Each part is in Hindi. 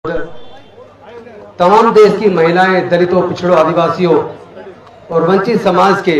तमाम देश की महिलाएं, दलितों, पिछड़ों, आदिवासियों और वंचित समाज के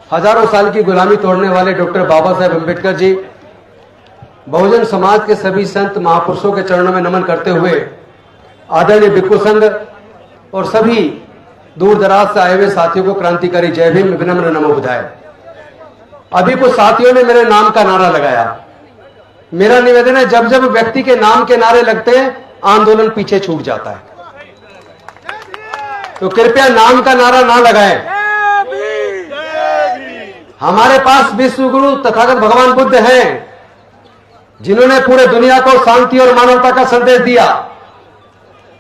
हजारों साल की गुलामी तोड़ने वाले डॉक्टर बाबा साहेब अम्बेडकर जी, बहुजन समाज के सभी संत महापुरुषों के चरणों में नमन करते हुए आदरणीय भिक्षु संघ और सभी दूर दराज से आए हुए साथियों को क्रांतिकारी जय भीम, विनम्र नमो बुधाए। अभी कुछ साथियों ने मेरे नाम का नारा लगाया। मेरा निवेदन है, जब जब व्यक्ति के नाम के नारे लगते हैं आंदोलन पीछे छूट जाता है, तो कृपया नाम का नारा ना लगाएं। हमारे पास विश्व गुरु तथागत भगवान बुद्ध हैं, जिन्होंने पूरे दुनिया को शांति और मानवता का संदेश दिया,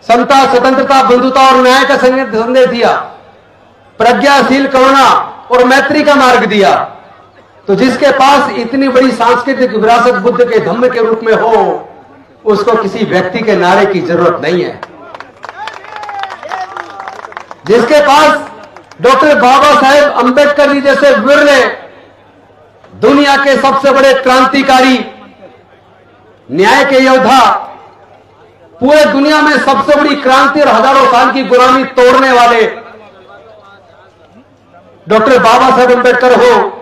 समता, स्वतंत्रता, बंधुता और न्याय का संदेश दिया, प्रज्ञाशील, करुणा और मैत्री का मार्ग दिया। तो जिसके पास इतनी बड़ी सांस्कृतिक विरासत बुद्ध के धम्म के रूप में हो, उसको किसी व्यक्ति के नारे की जरूरत नहीं है। जिसके पास डॉक्टर बाबा साहेब अम्बेडकर जी जैसे विरले दुनिया के सबसे बड़े क्रांतिकारी, न्याय के योद्धा, पूरे दुनिया में सबसे बड़ी क्रांति और हजारों साल की गुलामी तोड़ने वाले डॉक्टर बाबा साहेब अम्बेडकर हो,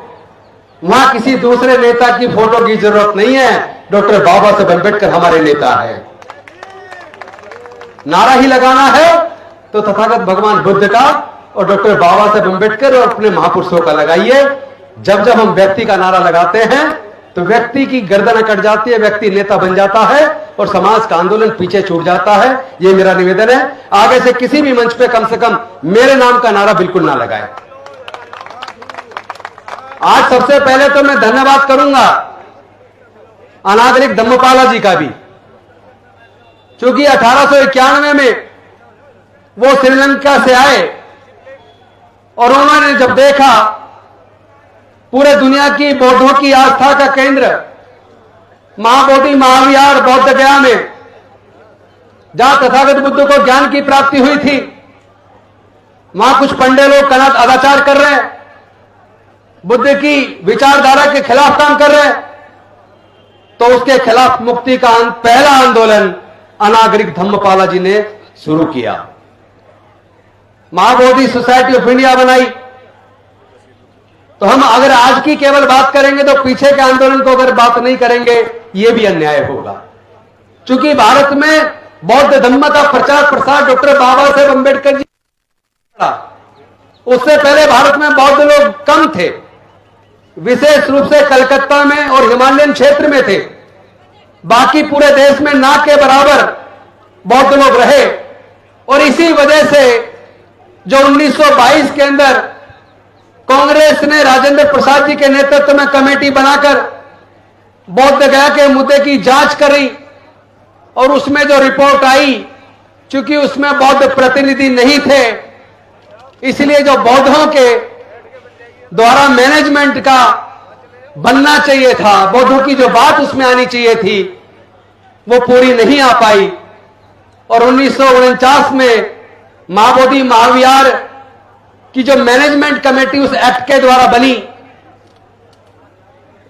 वहां किसी दूसरे नेता की फोटो की जरूरत नहीं है। डॉक्टर बाबा साहेब अम्बेडकर हमारे नेता है। नारा ही लगाना है तो तथागत भगवान बुद्ध का और डॉक्टर बाबा साहेब अम्बेडकर और अपने महापुरुषों का लगाइए। जब जब हम व्यक्ति का नारा लगाते हैं तो व्यक्ति की गर्दन कट जाती है, व्यक्ति नेता बन जाता है और समाज का आंदोलन पीछे छूट जाता है। यह मेरा निवेदन है, आगे से किसी भी मंच पे कम से कम मेरे नाम का नारा बिल्कुल ना लगाए। आज सबसे पहले तो मैं धन्यवाद करूंगा अनागरिक धम्मपाला जी का भी, क्योंकि 1891 में वो श्रीलंका से आए और उन्होंने जब देखा पूरे दुनिया की बौद्धों की आस्था का केंद्र महाबोधि महाविहार बौद्ध गया में, जहां तथागत बुद्ध को ज्ञान की प्राप्ति हुई थी, वहां कुछ पंडे लोग कनक अनाचार कर रहे हैं, बुद्ध की विचारधारा के खिलाफ काम कर रहे हैं, तो उसके खिलाफ मुक्ति का पहला आंदोलन अनागरिक धम्मपाला जी ने शुरू किया। महाबोधि सोसाइटी ऑफ इंडिया बनाई। तो हम अगर आज की केवल बात करेंगे तो पीछे के आंदोलन को अगर बात नहीं करेंगे, यह भी अन्याय होगा। क्योंकि भारत में बौद्ध धम्म का प्रचार प्रसार डॉक्टर बाबा साहेब अम्बेडकर जी, उससे पहले भारत में बौद्ध लोग कम थे, विशेष रूप से कलकत्ता में और हिमालयन क्षेत्र में थे। बाकी पूरे देश में ना के बराबर बौद्ध लोग रहे। और इसी वजह से जो 1922 के अंदर कांग्रेस ने राजेंद्र प्रसाद जी के नेतृत्व में कमेटी बनाकर बौद्ध गया के मुद्दे की जांच करी और उसमें जो रिपोर्ट आई, चूंकि उसमें बौद्ध प्रतिनिधि नहीं थे, इसलिए जो बौद्धों के द्वारा मैनेजमेंट का बनना चाहिए था, बौद्धों की जो बात उसमें आनी चाहिए थी, वो पूरी नहीं आ पाई। और 1949 में महाबोधि महाविहार की जो मैनेजमेंट कमेटी उस एक्ट के द्वारा बनी,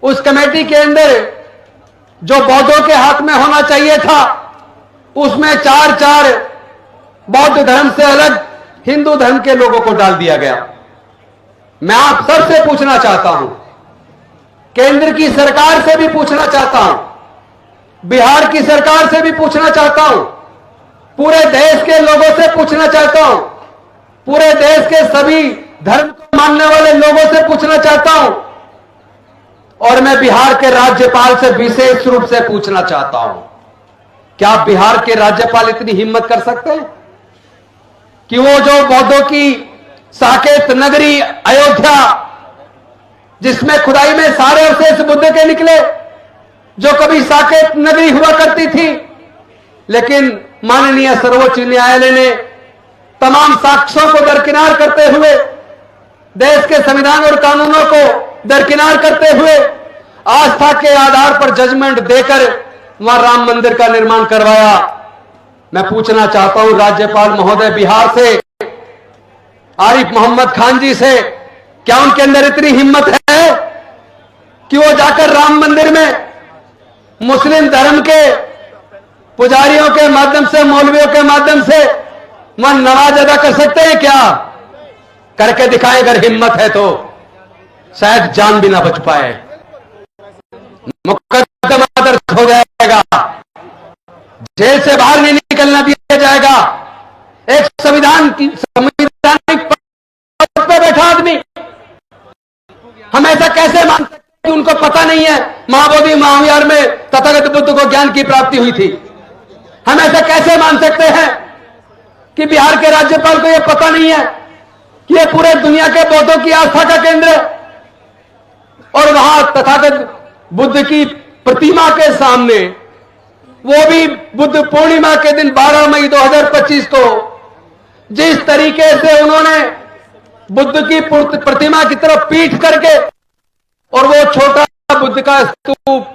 उस कमेटी के अंदर जो बौद्धों के हाथ में होना चाहिए था, उसमें चार बौद्ध धर्म से अलग हिंदू धर्म के लोगों को डाल दिया गया। मैं आप सबसे पूछना चाहता हूं, केंद्र की सरकार से भी पूछना चाहता हूं, बिहार की सरकार से भी पूछना चाहता हूं, पूरे देश के लोगों से पूछना चाहता हूं, पूरे देश के सभी धर्म को मानने वाले लोगों से पूछना चाहता हूं, और मैं बिहार के राज्यपाल से विशेष रूप से पूछना चाहता हूं, क्या बिहार के राज्यपाल इतनी हिम्मत कर सकते हैं कि वो जो बौद्धों की साकेत नगरी अयोध्या, जिसमें खुदाई में सारे अवशेष बुद्ध के निकले, जो कभी साकेत नगरी हुआ करती थी, लेकिन माननीय सर्वोच्च न्यायालय ने तमाम साक्ष्यों को दरकिनार करते हुए, देश के संविधान और कानूनों को दरकिनार करते हुए, आस्था के आधार पर जजमेंट देकर वहां राम मंदिर का निर्माण करवाया। मैं पूछना चाहता हूं राज्यपाल महोदय बिहार से, आरिफ मोहम्मद खान जी से, क्या उनके अंदर इतनी हिम्मत है कि वो जाकर राम मंदिर में मुस्लिम धर्म के पुजारियों के माध्यम से, मौलवियों के माध्यम से मन नमाज अदा कर सकते हैं क्या? करके दिखाएं अगर हिम्मत है तो, शायद जान भी ना बच पाए, मुकदमा दर्ज हो जाएगा, जेल से बाहर नहीं निकलना दिया जाएगा। एक संवैधानिक पद पे बैठा आदमी, हम ऐसा कैसे मान सकते हैं कि उनको पता नहीं है महाबोधि महाविहार में तथागत बुद्ध को ज्ञान की प्राप्ति हुई थी? हम ऐसा कैसे मान सकते हैं कि बिहार के राज्यपाल को यह पता नहीं है कि यह पूरे दुनिया के बौद्धों की आस्था का केंद्र है, और वहां तथागत बुद्ध की प्रतिमा के सामने, वो भी बुद्ध पूर्णिमा के दिन 12 मई 2025 को, जिस तरीके से उन्होंने बुद्ध की प्रतिमा की तरफ पीठ करके, और वो छोटा बुद्ध का स्तूप,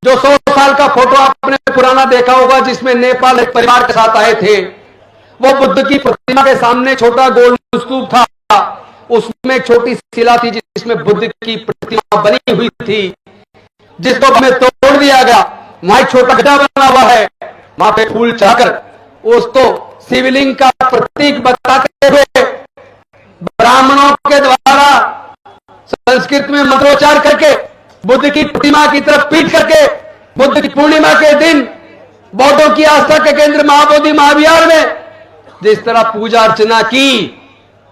जो 100 साल का फोटो आपने पुराना देखा होगा जिसमें नेपाल एक परिवार के साथ आए थे, वो बुद्ध की प्रतिमा के सामने छोटा गोल स्तूप था, उसमें एक छोटी शिला थी जिसमें बुद्ध की प्रतिमा बनी हुई थी, जिसको हमें तोड़ दिया गया। वहां एक छोटा गड्ढा बना हुआ है, वहां पे फूल चढ़ाकर उसको शिवलिंग का प्रतीक बताते हुए ब्राह्मणों के द्वारा संस्कृत में मंत्रोच्चार करके बुद्ध की प्रतिमा की तरफ पीठ करके बुद्ध की पूर्णिमा के दिन बौद्धों की आस्था के केंद्र महाबोधि महाविहार में जिस तरह पूजा अर्चना की,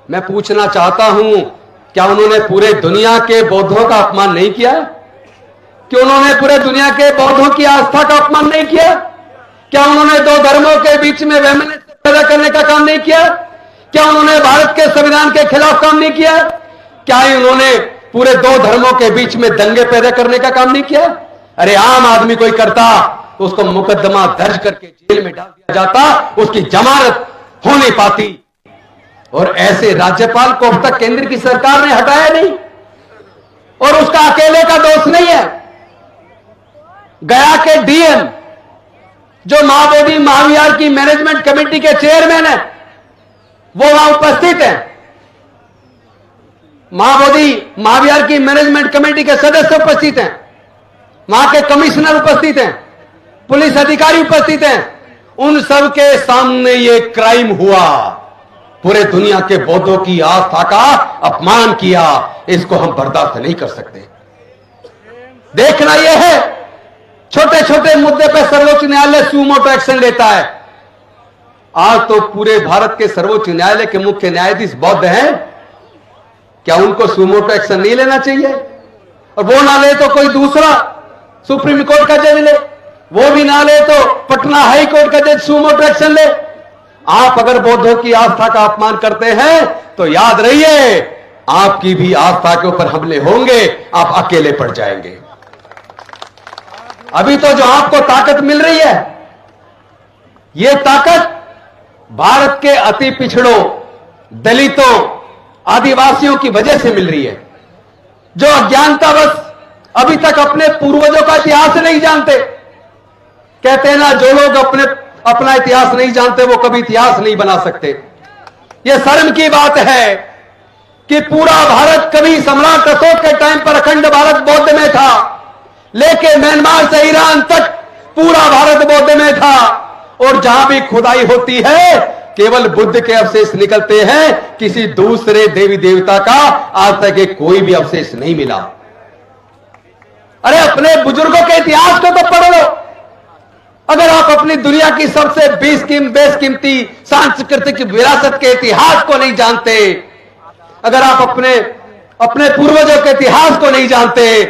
मैं पूछना चाहता हूं, क्या उन्होंने पूरे दुनिया के बौद्धों का अपमान नहीं किया? कि उन्होंने पूरे दुनिया के बौद्धों की आस्था का अपमान नहीं किया? क्या उन्होंने दो धर्मों के बीच में वैमनस्य पैदा करने का काम नहीं किया? क्या उन्होंने भारत के संविधान के खिलाफ काम नहीं किया? क्या उन्होंने पूरे दो धर्मों के बीच में दंगे पैदा करने का काम नहीं किया? अरे आम आदमी कोई करता, उसको मुकदमा दर्ज करके जेल में डाल दिया जाता, उसकी जमानत हो नहीं पाती। और ऐसे राज्यपाल को अब तक केंद्र की सरकार ने हटाया नहीं, और उसका अकेले का दोष नहीं है। गया के डीएम, जो महाबोधि महाविहार की मैनेजमेंट कमेटी के चेयरमैन है, वो वहां उपस्थित है। महाबोधि महाविहार की मैनेजमेंट कमेटी के सदस्य उपस्थित हैं, वहां के कमिश्नर उपस्थित हैं, पुलिस अधिकारी उपस्थित हैं। उन सब के सामने ये क्राइम हुआ, पूरे दुनिया के बौद्धों की आस्था का अपमान किया। इसको हम बर्दाश्त नहीं कर सकते। देखना यह है, छोटे छोटे मुद्दे पर सर्वोच्च न्यायालय सुमोटो एक्शन लेता है। आज तो पूरे भारत के सर्वोच्च न्यायालय के मुख्य न्यायाधीश बौद्ध हैं, क्या उनको सुमोटो एक्शन नहीं लेना चाहिए? और वो ना ले तो कोई दूसरा सुप्रीम कोर्ट का जज ले, वो भी ना ले तो पटना हाई कोर्ट का जज सुमोटो एक्शन ले। आप अगर बौद्धों की आस्था का अपमान करते हैं तो याद रहिए, आपकी भी आस्था के ऊपर हमले होंगे, आप अकेले पड़ जाएंगे। अभी तो जो आपको ताकत मिल रही है, यह ताकत भारत के अति पिछड़ों, दलितों, आदिवासियों की वजह से मिल रही है, जो अज्ञानतावश अभी तक अपने पूर्वजों का इतिहास नहीं जानते। कहते हैं ना, जो लोग अपना इतिहास नहीं जानते वो कभी इतिहास नहीं बना सकते। यह शर्म की बात है कि पूरा भारत, कभी सम्राट अशोक के टाइम पर अखंड भारत बौद्ध में था, लेकिन म्यांमार से ईरान तक पूरा भारत बौद्ध में था। और जहां भी खुदाई होती है केवल बुद्ध के अवशेष निकलते हैं, किसी दूसरे देवी देवता का आज तक कोई भी अवशेष नहीं मिला। अरे अपने बुजुर्गों के इतिहास को तो पढ़ लो। अगर आप अपनी दुनिया की सबसे बेशकीमती सांस्कृतिक विरासत के इतिहास को नहीं जानते, अगर आप अपने पूर्वजों के इतिहास को नहीं जानते,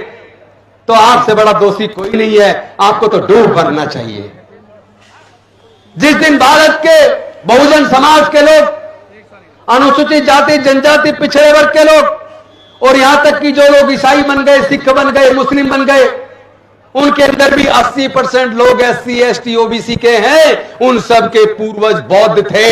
तो आपसे बड़ा दोषी कोई नहीं है। आपको तो डूब मरना चाहिए। जिस दिन भारत के बहुजन समाज के लोग, अनुसूचित जाति जनजाति पिछड़े वर्ग के लोग, और यहां तक कि जो लोग ईसाई बन गए, सिख बन गए, मुस्लिम बन गए, उनके अंदर भी 80% लोग SC ST OBC के हैं। उन सब के पूर्वज बौद्ध थे।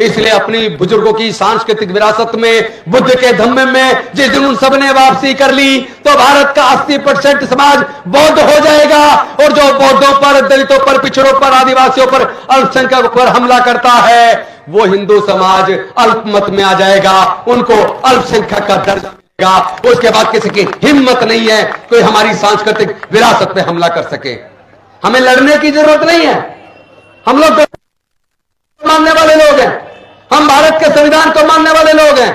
इसलिए अपनी बुजुर्गों की सांस्कृतिक विरासत में, बुद्ध के धम्म में जिस दिन उन सब ने वापसी कर ली, तो भारत का 80% समाज बौद्ध हो जाएगा। और जो बौद्धों पर, दलितों पर, पिछड़ों पर, आदिवासियों पर, अल्पसंख्यकों पर हमला करता है, वो हिंदू समाज अल्पमत में आ जाएगा, उनको अल्पसंख्यक का दर्जा। उसके बाद किसी की हिम्मत नहीं है कोई हमारी सांस्कृतिक विरासत पे हमला कर सके। हमें लड़ने की जरूरत नहीं है। हम लोग मानने वाले लोग हैं, हम भारत के संविधान को मानने वाले लोग हैं।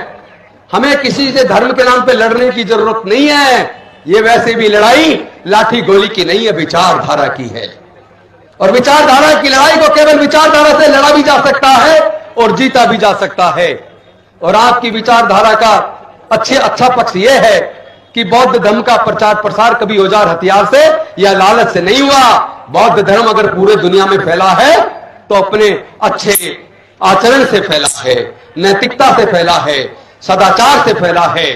हमें किसी से धर्म के नाम पे लड़ने की जरूरत नहीं है। ये वैसे भी लड़ाई लाठी गोली की नहीं है, विचारधारा की है। और विचारधारा की लड़ाई को केवल विचारधारा से लड़ा भी जा सकता है और जीता भी जा सकता है। और आपकी विचारधारा का अच्छा पक्ष यह है कि बौद्ध धर्म का प्रचार प्रसार कभी औजार हथियार से या लालच से नहीं हुआ। बौद्ध धर्म अगर पूरे दुनिया में फैला है तो अपने अच्छे आचरण से फैला है, नैतिकता से फैला है, सदाचार से फैला है,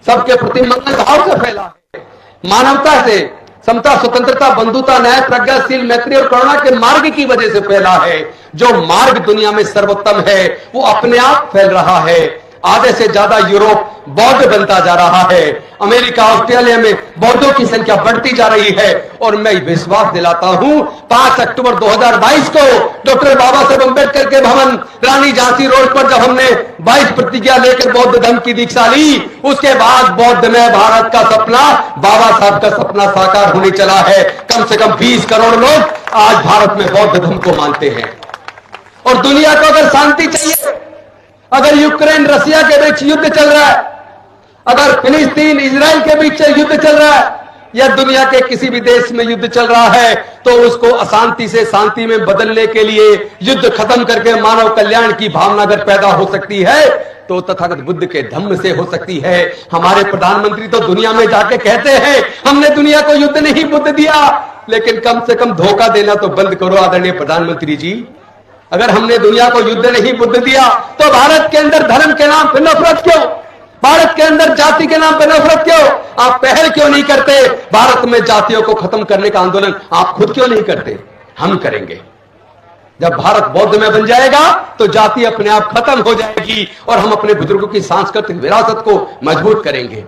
सबके प्रति मंगल भाव से फैला है, मानवता से, समता, स्वतंत्रता, बंधुता, न्याय, प्रज्ञाशील, मैत्री और करुणा के मार्ग की वजह से फैला है। जो मार्ग दुनिया में सर्वोत्तम है वो अपने आप फैल रहा है। आधे से ज्यादा यूरोप बौद्ध बनता जा रहा है। अमेरिका, ऑस्ट्रेलिया में बौद्धों की संख्या बढ़ती जा रही है। और मैं विश्वास दिलाता हूं 5 अक्टूबर 2022 को डॉक्टर बाबा साहेब अम्बेडकर के भवन रानी झांसी रोड पर जब हमने 22 प्रतिज्ञा लेकर बौद्ध धर्म की दीक्षा ली, उसके बाद बौद्ध में भारत का सपना, बाबा साहब का सपना साकार होने चला है। कम से कम 20 करोड़ लोग आज भारत में बौद्ध धर्म को मानते हैं। और दुनिया को अगर शांति चाहिए, अगर यूक्रेन रसिया के बीच युद्ध चल रहा है, अगर फिलिस्तीन इजराइल के बीच युद्ध चल रहा है, या दुनिया के किसी भी देश में युद्ध चल रहा है, तो उसको अशांति से शांति में बदलने के लिए, युद्ध खत्म करके मानव कल्याण की भावना अगर पैदा हो सकती है तो तथागत बुद्ध के धम्म से हो सकती है। हमारे प्रधानमंत्री तो दुनिया में जाके कहते हैं हमने दुनिया को युद्ध नहीं बुद्ध दिया, लेकिन कम से कम धोखा देना तो बंद करो आदरणीय प्रधानमंत्री जी। अगर हमने दुनिया को युद्ध नहीं बुद्ध दिया तो भारत के अंदर धर्म के नाम पर नफरत क्यों? भारत के अंदर जाति के नाम पर नफरत क्यों? आप पहल क्यों नहीं करते? भारत में जातियों को खत्म करने का आंदोलन आप खुद क्यों नहीं करते? हम करेंगे। जब भारत बौद्ध में बन जाएगा तो जाति अपने आप खत्म हो जाएगी और हम अपने बुजुर्गों की सांस्कृतिक विरासत को मजबूत करेंगे।